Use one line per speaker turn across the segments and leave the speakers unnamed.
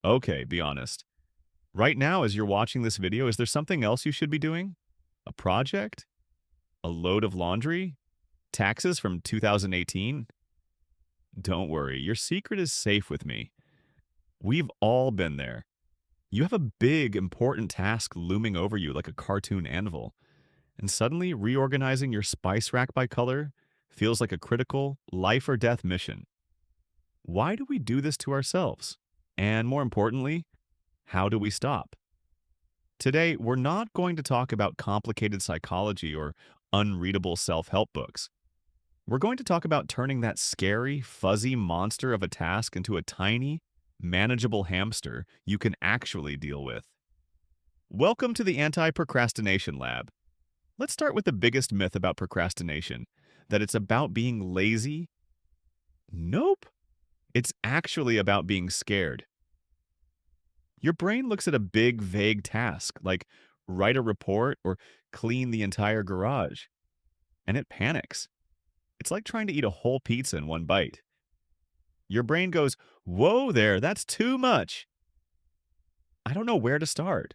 Okay, be honest. Right now, as you're watching this video, is there something else you should be doing? A project? A load of laundry? Taxes from 2018? Don't worry, your secret is safe with me. We've all been there. You have a big, important task looming over you like a cartoon anvil, and suddenly reorganizing your spice rack by color feels like a critical life or death mission. Why do we do this to ourselves? And more importantly, how do we stop? Today, we're not going to talk about complicated psychology or unreadable self help books. We're going to talk about turning that scary, fuzzy monster of a task into a tiny, manageable hamster you can actually deal with. Welcome to the Anti Procrastination Lab. Let's start with the biggest myth about procrastination, that it's about being lazy. Nope. It's actually about being scared. Your brain looks at a big, vague task, like write a report or clean the entire garage, and it panics. It's like trying to eat a whole pizza in one bite. Your brain goes, "Whoa there, that's too much. I don't know where to start.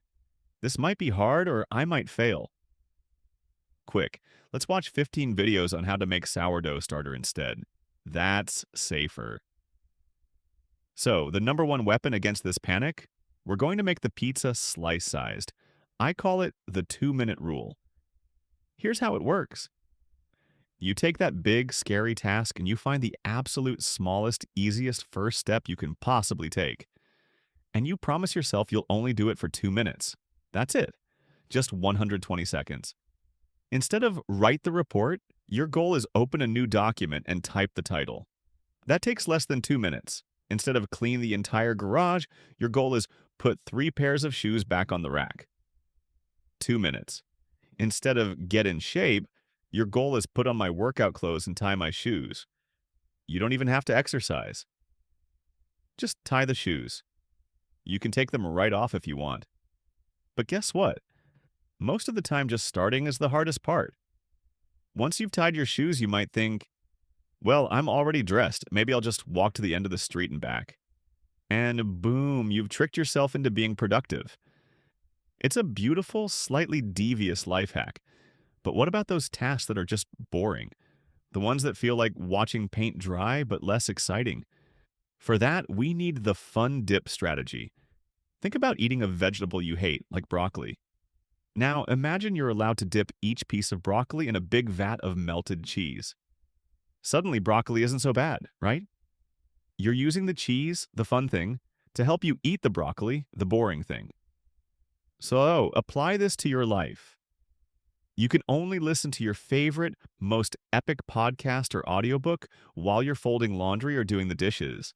This might be hard or I might fail." Quick, let's watch 15 videos on how to make sourdough starter instead. That's safer. So, the number one weapon against this panic? We're going to make the pizza slice-sized. I call it the 2-minute rule. Here's how it works. You take that big, scary task and you find the absolute smallest, easiest first step you can possibly take. And you promise yourself you'll only do it for 2 minutes. That's it. Just 120 seconds. Instead of write the report, your goal is open a new document and type the title. That takes less than 2 minutes. Instead of clean the entire garage, your goal is put 3 pairs of shoes back on the rack. 2 minutes. Instead of get in shape, your goal is put on my workout clothes and tie my shoes. You don't even have to exercise. Just tie the shoes. You can take them right off if you want. But guess what? Most of the time, just starting is the hardest part. Once you've tied your shoes, you might think, well, I'm already dressed. Maybe I'll just walk to the end of the street and back. And boom, you've tricked yourself into being productive. It's a beautiful, slightly devious life hack. But what about those tasks that are just boring? The ones that feel like watching paint dry but less exciting? For that, we need the fun dip strategy. Think about eating a vegetable you hate, like broccoli. Now, imagine you're allowed to dip each piece of broccoli in a big vat of melted cheese. Suddenly, broccoli isn't so bad, right? You're using the cheese, the fun thing, to help you eat the broccoli, the boring thing. So, apply this to your life. You can only listen to your favorite, most epic podcast or audiobook while you're folding laundry or doing the dishes.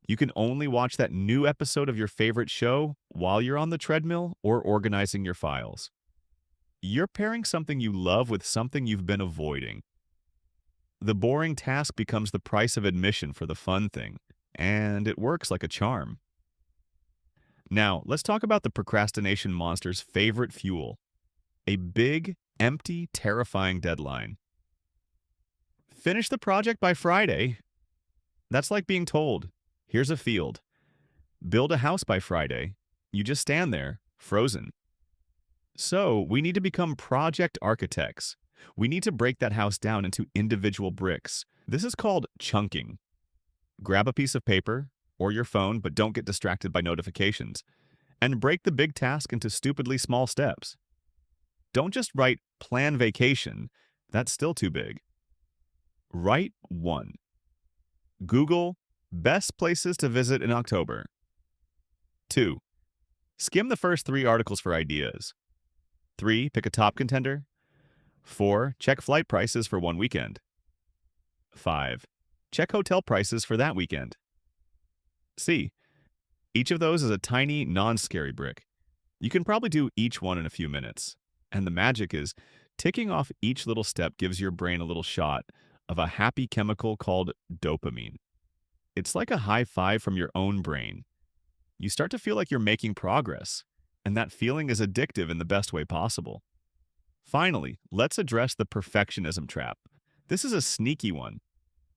You can only watch that new episode of your favorite show while you're on the treadmill or organizing your files. You're pairing something you love with something you've been avoiding. The boring task becomes the price of admission for the fun thing, and it works like a charm. Now, let's talk about the procrastination monster's favorite fuel: a big, empty, terrifying deadline. Finish the project by Friday. That's like being told, here's a field. Build a house by Friday. You just stand there, frozen. So, we need to become project architects. We need to break that house down into individual bricks. This is called chunking. Grab a piece of paper or your phone, but don't get distracted by notifications, and break the big task into stupidly small steps. Don't just write plan vacation. That's still too big. Write 1. Google best places to visit in October. 2. Skim the first 3 articles for ideas. 3. Pick a top contender. 4. Check flight prices for one weekend. 5. Check hotel prices for that weekend. See, each of those is a tiny, non-scary brick. You can probably do each one in a few minutes. And the magic is, ticking off each little step gives your brain a little shot of a happy chemical called dopamine. It's like a high five from your own brain. You start to feel like you're making progress, and that feeling is addictive in the best way possible. Finally, let's address the perfectionism trap. This is a sneaky one.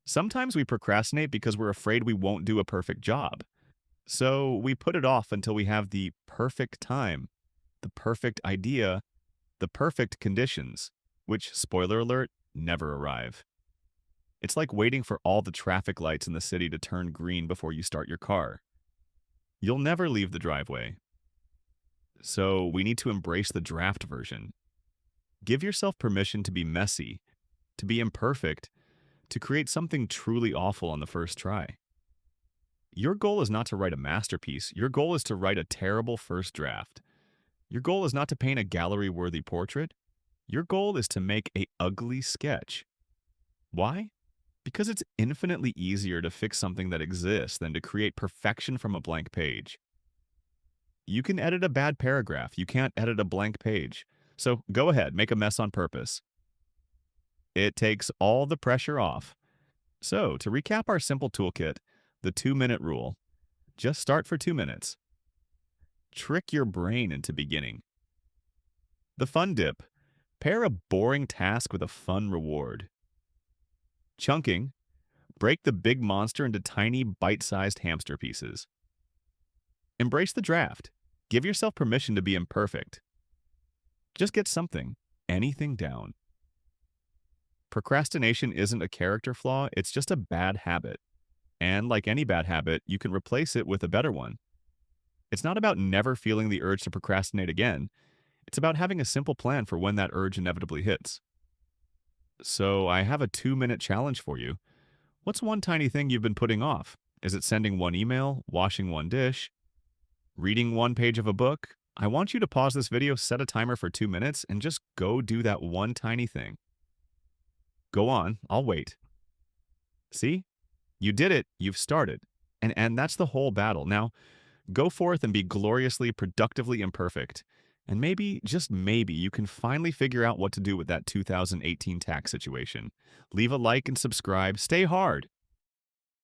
Sometimes we procrastinate because we're afraid we won't do a perfect job. So we put it off until we have the perfect time, the perfect idea, the perfect conditions, which, spoiler alert, never arrive. It's like waiting for all the traffic lights in the city to turn green before you start your car. You'll never leave the driveway. So we need to embrace the draft version. Give yourself permission to be messy, to be imperfect, to create something truly awful on the first try. Your goal is not to write a masterpiece. Your goal is to write a terrible first draft. Your goal is not to paint a gallery-worthy portrait. Your goal is to make a ugly sketch. Why? Because it's infinitely easier to fix something that exists than to create perfection from a blank page. You can edit a bad paragraph. You can't edit a blank page. So go ahead, make a mess on purpose. It takes all the pressure off. So, to recap our simple toolkit, the 2-minute rule. Just start for 2 minutes. Trick your brain into beginning. The fun dip. Pair a boring task with a fun reward. Chunking. Break the big monster into tiny, bite-sized hamster pieces. Embrace the draft. Give yourself permission to be imperfect. Just get something, anything down. Procrastination isn't a character flaw, it's just a bad habit. And like any bad habit, you can replace it with a better one. It's not about never feeling the urge to procrastinate again. It's about having a simple plan for when that urge inevitably hits. So I have a 2-minute challenge for you. What's one tiny thing you've been putting off? Is it sending one email, washing one dish, reading one page of a book? I want you to pause this video, set a timer for 2 minutes, and just go do that one tiny thing. Go on, I'll wait. See? You did it, you've started. And that's the whole battle. Now, go forth and be gloriously, productively imperfect. And maybe, just maybe, you can finally figure out what to do with that 2018 tax situation. Leave a like and subscribe. Stay hard.